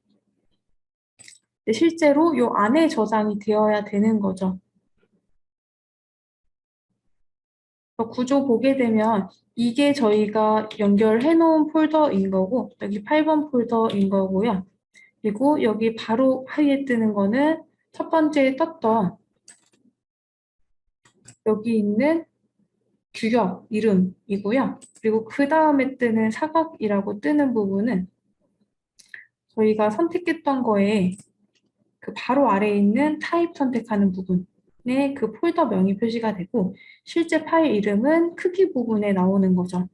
실제로 이 안에 저장이 되어야 되는 거죠. 구조 보게 되면 이게 저희가 연결해 놓은 폴더인 거고 여기 8번 폴더인 거고요. 그리고 여기 바로 하위에 뜨는 거는 첫 번째에 떴던 여기 있는 규격 이름이고요. 그리고 그 다음에 뜨는 사각이라고 뜨는 부분은 저희가 선택했던 거에 그 바로 아래에 있는 타입 선택하는 부분에 그 폴더명이 표시가 되고 실제 파일 이름은 크기 부분에 나오는 거죠.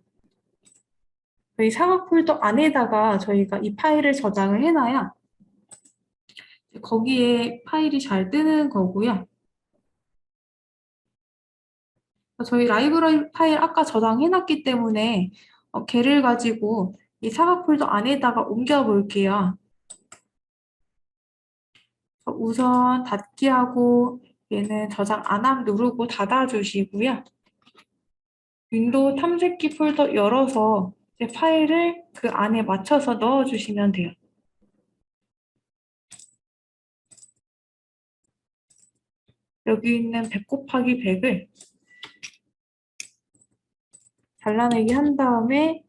저희 사각 폴더 안에다가 저희가 이 파일을 저장을 해놔야 거기에 파일이 잘 뜨는 거고요. 저희 라이브러리 파일 아까 저장해놨기 때문에 걔를 가지고 이 사각 폴더 안에다가 옮겨 볼게요. 우선 닫기 하고 얘는 저장 안 함 누르고 닫아주시고요. 윈도우 탐색기 폴더 열어서 이제 파일을 그 안에 맞춰서 넣어주시면 돼요. 여기 있는 100 곱하기 100을 잘라내기 한 다음에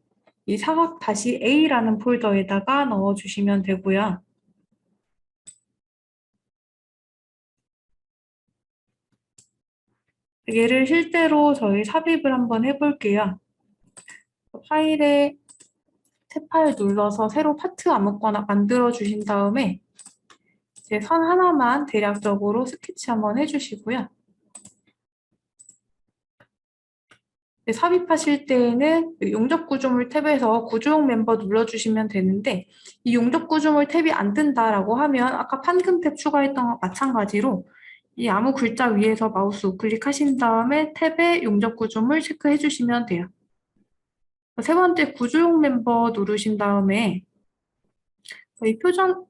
이 사각 다시 A라는 폴더에다가 넣어주시면 되고요. 얘를 실제로 저희 삽입을 한번 해볼게요. 파일에 새 파일 눌러서 새로 파트 아무거나 만들어 주신 다음에 이제 선 하나만 대략적으로 스케치 한번 해주시고요. 삽입하실 때에는 용접 구조물 탭에서 구조용 멤버 눌러주시면 되는데 이 용접 구조물 탭이 안 뜬다라고 하면 아까 판금 탭 추가했던 것 마찬가지로 이 아무 글자 위에서 마우스 우클릭하신 다음에 탭에 용접 구조물 체크해 주시면 돼요. 세 번째 구조용 멤버 누르신 다음에 이 표준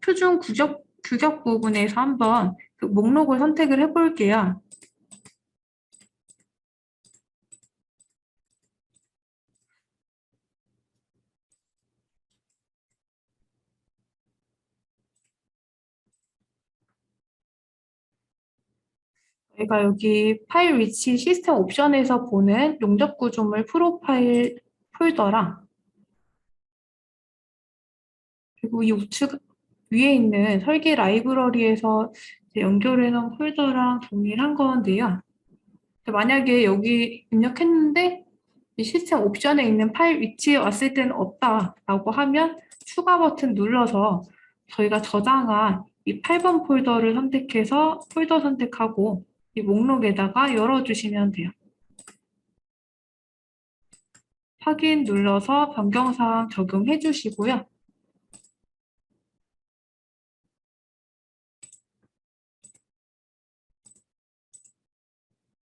규격 부분에서 한번 그 목록을 선택을 해볼게요. 저희가 여기 파일 위치 시스템 옵션에서 보는 용접 구조물 프로파일 폴더랑 그리고 이 우측 위에 있는 설계 라이브러리에서 연결해 놓은 폴더랑 동일한 건데요. 만약에 여기 입력했는데 이 시스템 옵션에 있는 파일 위치에 왔을 때는 없다라고 하면 추가 버튼 눌러서 저희가 저장한 이 8번 폴더를 선택해서 폴더 선택하고 이 목록에다가 열어주시면 돼요. 확인 눌러서 변경사항 적용해 주시고요.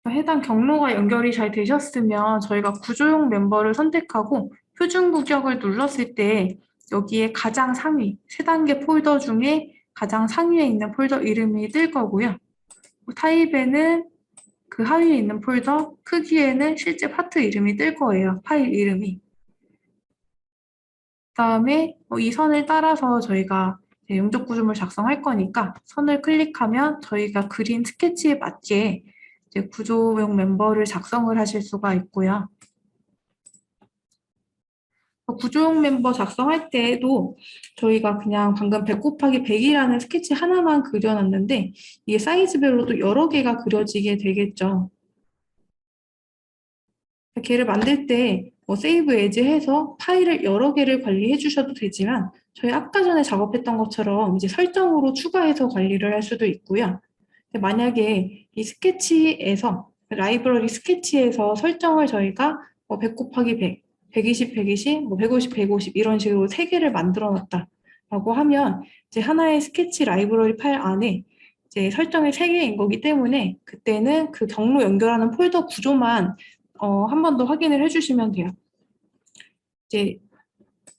해당 경로가 연결이 잘 되셨으면 저희가 구조용 멤버를 선택하고 표준 규격을 눌렀을 때 여기에 가장 상위, 3단계 폴더 중에 가장 상위에 있는 폴더 이름이 뜰 거고요. 타입에는 그 하위에 있는 폴더, 크기에는 실제 파트 이름이 뜰 거예요. 파일 이름이. 그다음에 이 선을 따라서 저희가 용접 구조물 작성할 거니까 선을 클릭하면 저희가 그린 스케치에 맞게 이제 구조용 멤버를 작성을 하실 수가 있고요. 구조용 멤버 작성할 때에도 저희가 그냥 방금 100 곱하기 100이라는 스케치 하나만 그려놨는데 이게 사이즈별로도 여러 개가 그려지게 되겠죠. 걔를 만들 때 세이브 에즈 해서 파일을 여러 개를 관리해 주셔도 되지만 저희 아까 전에 작업했던 것처럼 이제 설정으로 추가해서 관리를 할 수도 있고요. 만약에 이 스케치에서 라이브러리 스케치에서 설정을 저희가 100 곱하기 100, 120, 120, 150, 150 이런 식으로 3개를 만들어 놨다라고 하면 이제 하나의 스케치 라이브러리 파일 안에 이제 설정이 3개인 거기 때문에 그때는 그 경로 연결하는 폴더 구조만 한 번 더 확인을 해주시면 돼요. 이제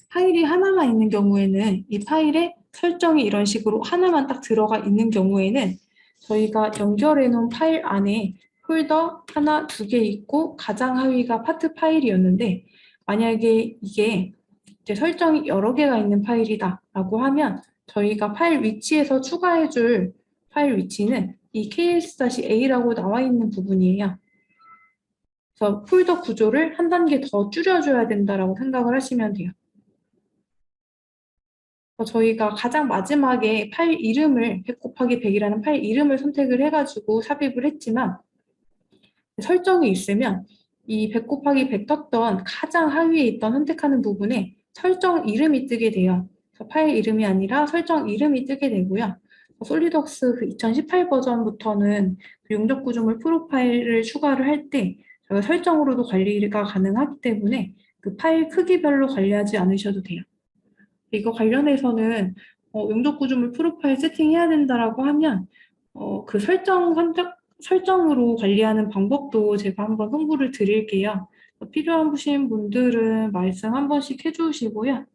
파일이 하나만 있는 경우에는 이 파일에 설정이 이런 식으로 하나만 딱 들어가 있는 경우에는 저희가 연결해 놓은 파일 안에 폴더 하나, 2개 있고 가장 하위가 파트 파일이었는데 만약에 이게 이제 설정이 여러 개가 있는 파일이다 라고 하면 저희가 파일 위치에서 추가해 줄 파일 위치는 이 ks-a라고 나와 있는 부분이에요. 그래서 폴더 구조를 한 단계 더 줄여줘야 된다라고 생각을 하시면 돼요. 저희가 가장 마지막에 파일 이름을 100 곱하기 100이라는 파일 이름을 선택을 해가지고 삽입을 했지만 설정이 있으면 이 100 곱하기 100 떴던 가장 하위에 있던 선택하는 부분에 설정 이름이 뜨게 돼요. 그래서 파일 이름이 아니라 설정 이름이 뜨게 되고요. 솔리덕스 그 2018 버전부터는 그 용접 구조물 프로파일을 추가를 할 때 저희가 설정으로도 관리가 가능하기 때문에 그 파일 크기별로 관리하지 않으셔도 돼요. 이거 관련해서는 용접 구조물 프로파일 세팅해야 된다라고 하면 그 설정으로 관리하는 방법도 제가 한번 홍보를 드릴게요. 필요하신 분들은 말씀 한 번씩 해주시고요.